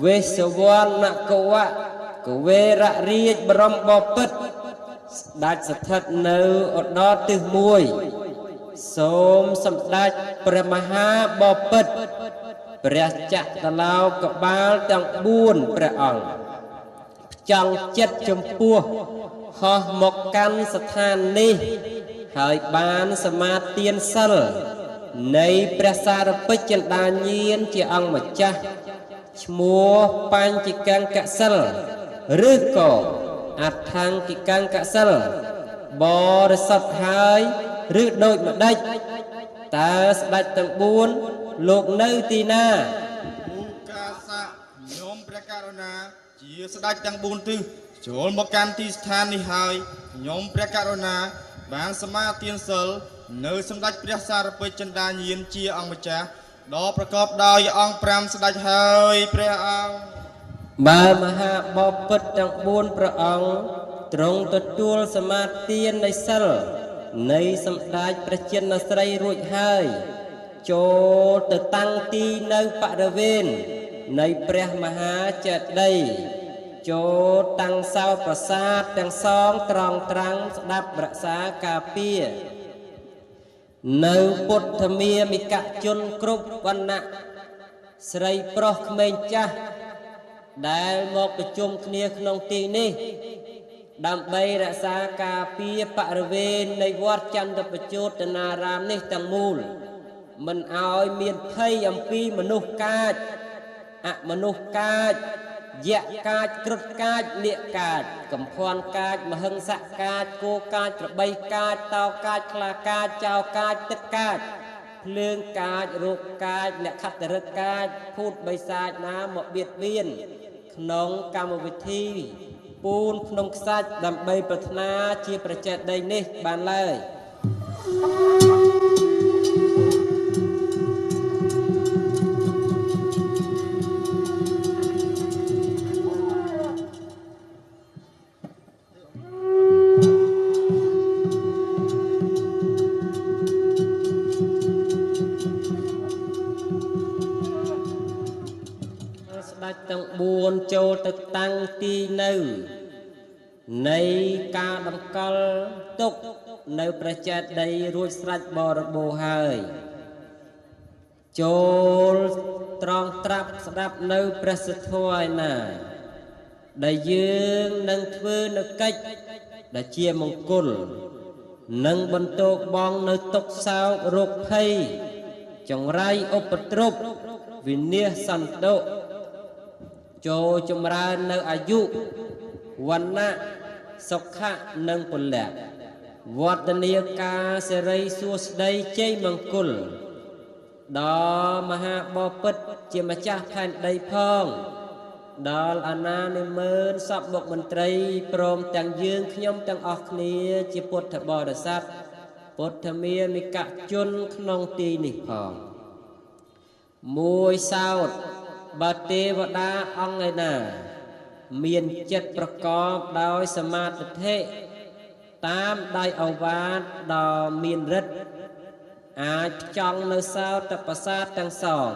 វេសវណ្ណកវៈកវេររាជបរមបពិតស្ដេចស្ថិតនៅឧត្តរទិសមួយសូមសម្ដេចព្រះមហាបពិតព្រះចក្រឡោកបាលទាំង4ព្រះអង្គចង់ចិត្តចំពោះហោះមកកាន់ស្ថាននេះហើយបានសមាទានសិលនៃព្រះសារពេជ្ជចិន្តាញាណជាអង្គម្ចាស់ឈ្មោះបញ្ចកង្គសិលឬក៏អដ្ឋង្គកង្គសិលបរិសុទ្ធហើយឬដូចម្ដេចតើស្ដេចទាំង4លោកនៅទីណាឧកាសៈញោមព្រះករុណាជាស្ដេចទាំង4ទិសចូលមកកាន់ទីស្ថាននេះហើយញោមព្រះករុណាបានសមាទានសិលនៅសម្ដេចព្រះសារពេជ្ជចិន្តាញាណជាអង្គម្ចាស់ដ៏ប្រកបដោយអង្គ5ស្ដេចហើយព្រះអង្គបើមហាបពិតទាំង4ព្រះអង្គទ្រង់ទទួលសមាទាននៃសិលនៃសម្ដេចព្រះចិនស្រីរួចហើយចូលទៅតាំងទីនៅបរិវេណនៃព្រះមហាចេតិយចូលតាំងសោតប្រាសាទទាំងសងត្រង់ត្រាំងស្ដាប់រក្សាការពារនៅពុទ្ធមាមិកជនគ្រប់វណ្ណៈស្រីប្រុសក្មេងចាស់ដែលមកប្រជុំគ្នាក្នុងទីនេះដើម្បីរក្សាការពារបរិវេណនៃវត្តចន្ទបជោតនារាមនេះទាំងមូលមិនឲ្យមានភ័យអំពីមនុស្សកាចអមនុស្សកាចយៈកាចគ្រុឌកាចនាគកាចកំភ័ន្តកាចមហិង្សកាចគោកាចក្របីកាចតោកាចខ្លាកាចចៅកាចទឹកកាចភ្លើងកាចរោគកាចអ្នកខត្តរឹកកាចភូតបិសាចណាមកបៀតបៀនក្នុងកម្មវិធីពូនក្នុងខ្សាច់ដើម្បីប្រាថ្នាជាប្រចេតិយនេះបានឡើយទាំង4ចូលទៅតាំងទីនៅនៃការតម្កល់ទុកនៅព្រះចេតិយរួចស្រេចបរិបូរណ៍ហើយចូលត្រង់ត្រាប់ស្ដាប់នៅព្រះសទ្ធ័យណាដែលយើងនឹងធ្វើនៅកិច្ចដែលជាមង្គលនឹងបន្តបងនៅទុកសោករោគភ័យចង្រៃឧបទ្រពវិនាសសន្តុចូលចម្រើននៅអាយុវណ្ណៈសុខៈនិងពលៈវឌ្ឍនាការសិរីសួស្តីជ័យមង្គលដល់មហាបពិតជាម្ចាស់ផែនដីផងដល់អាណានិមឺនសពបុកមន្ត្រីព្រមទាំងយើងខ្ញុំទាំងអស់គ្នាជាពុទ្ធបរិស័ទពុទ្ធមាមិកជនក្នុងទីនេះផងមួយសោតបើទេវតាអង្គឯណាមានចិត្តប្រកបដោយសមាធិតាមដៃអវាទដ៏មានឫទ្ធិអាចចង់នៅសោតប្រាសាទទាំងសង